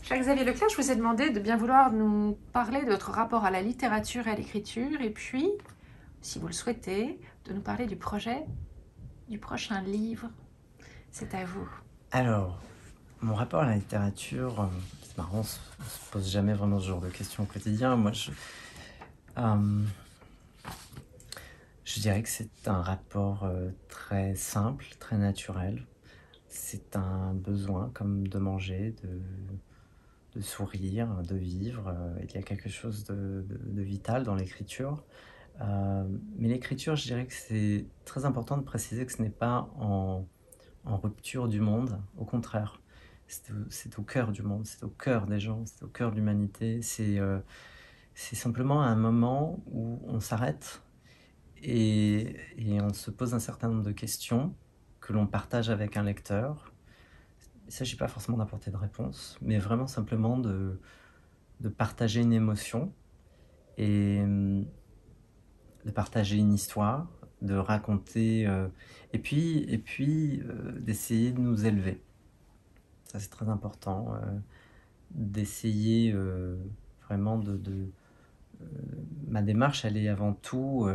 Cher Xavier Leclerc, je vous ai demandé de bien vouloir nous parler de votre rapport à la littérature et à l'écriture, et puis, si vous le souhaitez, de nous parler du projet du prochain livre. C'est à vous. Alors, mon rapport à la littérature, c'est marrant, on se pose jamais vraiment ce genre de questions au quotidien. Euh, je dirais que c'est un rapport très simple, très naturel. C'est un besoin comme de manger, de sourire, de vivre. Il y a quelque chose de vital dans l'écriture. Mais l'écriture, je dirais que c'est très important de préciser que ce n'est pas en rupture du monde, au contraire. C'est au cœur du monde, c'est au cœur des gens, c'est au cœur de l'humanité. C'est simplement un moment où on s'arrête et on se pose un certain nombre de questions que l'on partage avec un lecteur. Il ne s'agit pas forcément d'apporter de réponse, mais vraiment simplement de partager une émotion et de partager une histoire, de raconter, et puis d'essayer de nous élever. Ça, c'est très important, d'essayer vraiment euh, ma démarche, elle est avant tout,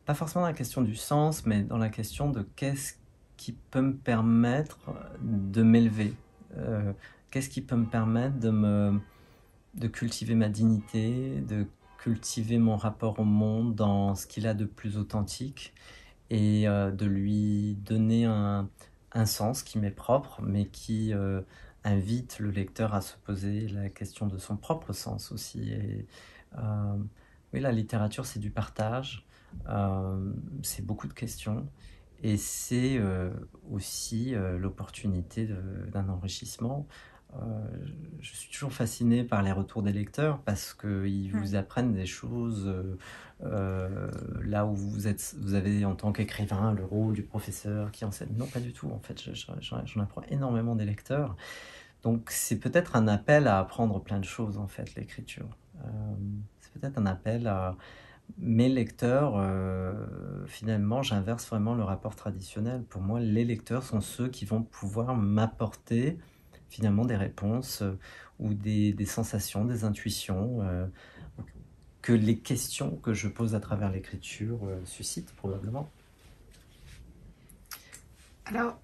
pas forcément dans la question du sens, mais dans la question de qu'est-ce qui peut me permettre de m'élever, euh, qu'est-ce qui peut me permettre de cultiver ma dignité, de cultiver mon rapport au monde dans ce qu'il a de plus authentique et de lui donner un sens qui m'est propre, mais qui invite le lecteur à se poser la question de son propre sens aussi. Et, euh, oui, la littérature, c'est du partage, c'est beaucoup de questions, et c'est aussi l'opportunité d'un enrichissement. Euh, je suis toujours fasciné par les retours des lecteurs parce qu'ils vous apprennent des choses là où vous avez en tant qu'écrivain le rôle du professeur qui enseigne. Non, pas du tout. En fait, j'en apprends énormément des lecteurs. Donc, c'est peut-être un appel à apprendre plein de choses, en fait, l'écriture. Euh, c'est peut-être un appel à mes lecteurs. Finalement, j'inverse vraiment le rapport traditionnel. Pour moi, les lecteurs sont ceux qui vont pouvoir m'apporter finalement des réponses ou des sensations, des intuitions que les questions que je pose à travers l'écriture suscitent probablement. Alors,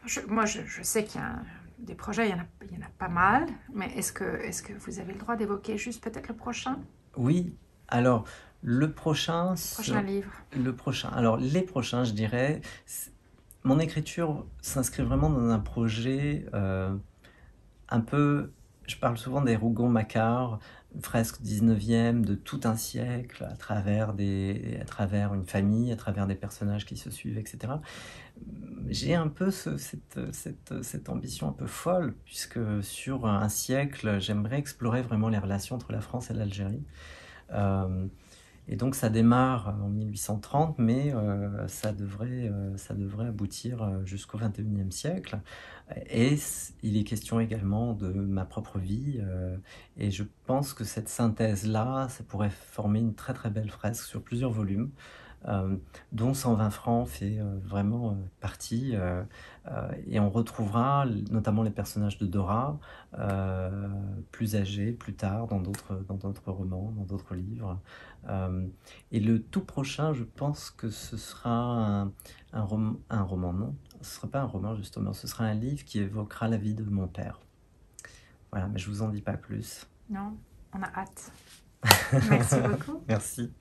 je sais qu'il y a des projets, il y en a pas mal, mais est-ce que vous avez le droit d'évoquer juste peut-être Oui, alors le prochain livre? le prochain, alors les prochains, je dirais, mon écriture s'inscrit vraiment dans un projet un peu, je parle souvent des Rougon-Macquart, fresque 19e de tout un siècle, à travers une famille, à travers des personnages qui se suivent, etc. J'ai un peu cette ambition un peu folle, puisque sur un siècle, j'aimerais explorer vraiment les relations entre la France et l'Algérie. Euh, et donc ça démarre en 1830, mais ça devrait aboutir jusqu'au 21e siècle. Et il est question également de ma propre vie. Et je pense que cette synthèse-là, ça pourrait former une très très belle fresque sur plusieurs volumes, euh, dont 120 francs fait vraiment partie. Et on retrouvera notamment les personnages de Dora, plus âgés, plus tard, dans d'autres romans, dans d'autres livres. Euh, et le tout prochain, je pense que ce sera un roman, non, ce ne sera pas un roman justement, ce sera un livre qui évoquera la vie de mon père. Voilà, mais je vous en dis pas plus. Non, on a hâte. Merci beaucoup. Merci.